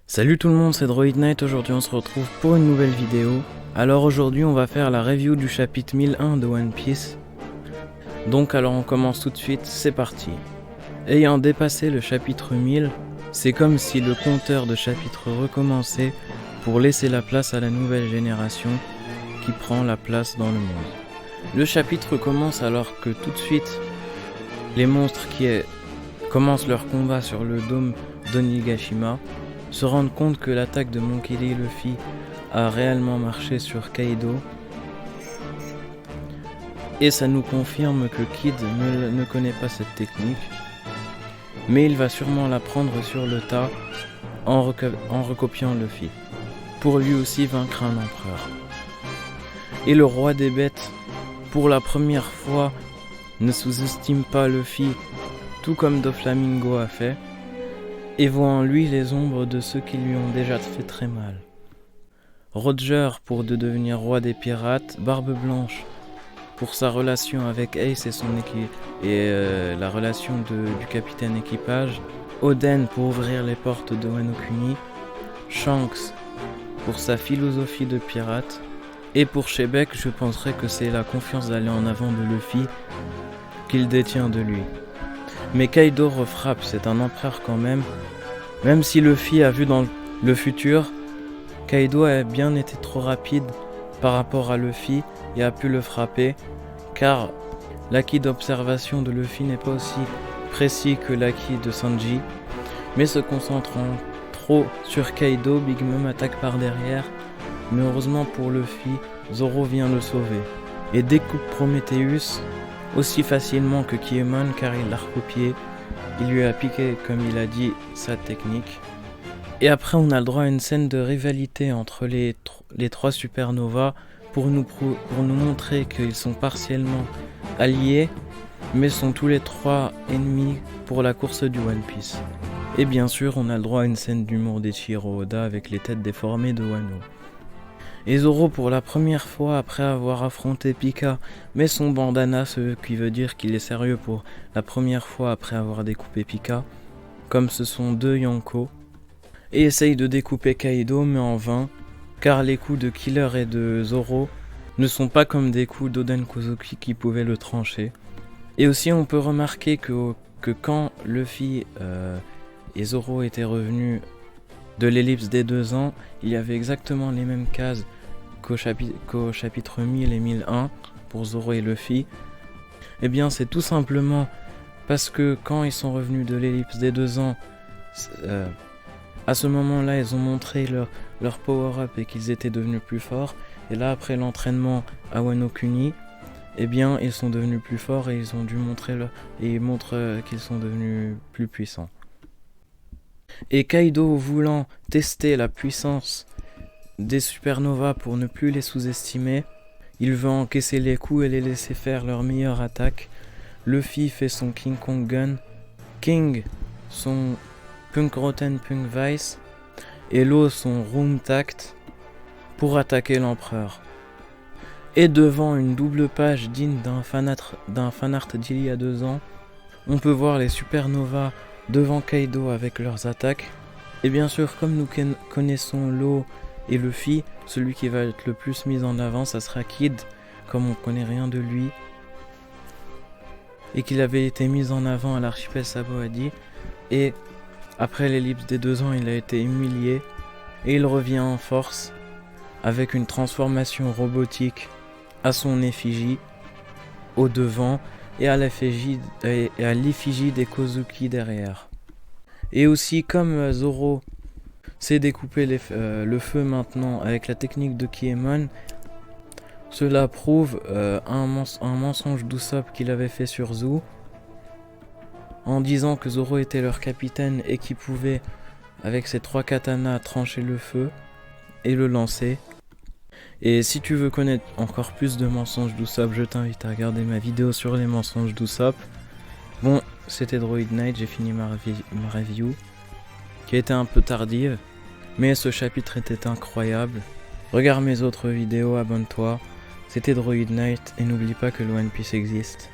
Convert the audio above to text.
Salut tout le monde, c'est Droid Knight. Aujourd'hui on se retrouve pour une nouvelle vidéo. Alors aujourd'hui on va faire la review du chapitre 1001 de One Piece. Donc alors on commence tout de suite, c'est parti. Ayant dépassé le chapitre 1000, c'est comme si le compteur de chapitres recommençait pour laisser la place à la nouvelle génération qui prend la place dans le monde. Le chapitre commence alors que tout de suite les monstres commencent leur combat sur le dôme d'Onigashima se rendent compte que l'attaque de Monkey D. Luffy a réellement marché sur Kaido. Et ça nous confirme que Kid ne connaît pas cette technique, mais il va sûrement l'apprendre sur le tas en recopiant Luffy, pour lui aussi vaincre un empereur. Et le roi des bêtes, pour la première fois, ne sous-estime pas Luffy, tout comme Doflamingo a fait, et voit en lui les ombres de ceux qui lui ont déjà fait très mal. Roger pour devenir roi des pirates, Barbe Blanche pour sa relation avec Ace et son équipe et la relation du capitaine équipage, Oden pour ouvrir les portes de Wano Kuni, Shanks pour sa philosophie de pirate, et pour Shebeck je penserais que c'est la confiance d'aller en avant de Luffy qu'il détient de lui. Mais Kaido refrappe, c'est un empereur quand même. Même si Luffy a vu dans le futur, Kaido a bien été trop rapide par rapport à Luffy et a pu le frapper, car l'acquis d'observation de Luffy n'est pas aussi précis que l'acquis de Sanji. Mais se concentrant trop sur Kaido, Big Mom attaque par derrière, mais heureusement pour Luffy, Zoro vient le sauver et découpe Prometheus aussi facilement que Kiemon car il l'a recopié, il lui a piqué comme il a dit sa technique. Et après on a le droit à une scène de rivalité entre les trois supernovas pour nous montrer qu'ils sont partiellement alliés mais sont tous les trois ennemis pour la course du One Piece. Et bien sûr on a le droit à une scène d'humour d'Eiichiro Oda avec les têtes déformées de Wano. Et Zoro pour la première fois après avoir affronté Pika met son bandana, ce qui veut dire qu'il est sérieux pour la première fois après avoir découpé Pika, comme ce sont deux Yonko, et essaye de découper Kaido mais en vain, car les coups de Killer et de Zoro ne sont pas comme des coups d'Oden Kozuki qui pouvaient le trancher. Et aussi on peut remarquer que quand Luffy et Zoro étaient revenus de l'ellipse des 2 ans, il y avait exactement les mêmes cases qu'au chapitre 1000 et 1001 pour Zoro et Luffy. Et bien c'est tout simplement parce que quand ils sont revenus de l'ellipse des 2 ans, à ce moment-là ils ont montré leur power-up et qu'ils étaient devenus plus forts. Et là après l'entraînement à Wano Kuni, eh bien ils sont devenus plus forts et ils ont dû ils montrent qu'ils sont devenus plus puissants. Et Kaido voulant tester la puissance des supernovas pour ne plus les sous-estimer, il veut encaisser les coups et les laisser faire leur meilleure attaque. Luffy fait son King Kong Gun, King son Punk Rotten Punk Vice et Law son Room Tact pour attaquer l'empereur. Et devant une double page digne d'un fanart d'il y a 2 ans, on peut voir les supernovas devant Kaido avec leurs attaques. Et bien sûr, comme nous connaissons Law et Luffy, celui qui va être le plus mis en avant, ça sera Kid, comme on connaît rien de lui, et qu'il avait été mis en avant à l'archipel Sabaody, et après l'ellipse des 2 ans, il a été humilié, et il revient en force, avec une transformation robotique à son effigie, au devant, et à l'effigie des Kozuki derrière. Et aussi comme Zoro sait découper le feu maintenant avec la technique de Kiemon, cela prouve un mensonge d'Usopp qu'il avait fait sur Zou, en disant que Zoro était leur capitaine et qu'il pouvait avec ses 3 katanas trancher le feu et le lancer. Et si tu veux connaître encore plus de mensonges d'Usopp, je t'invite à regarder ma vidéo sur les mensonges d'Usopp. Bon, c'était Droid Knight, j'ai fini ma review, qui était un peu tardive, mais ce chapitre était incroyable. Regarde mes autres vidéos, abonne-toi. C'était Droid Knight, et n'oublie pas que le One Piece existe.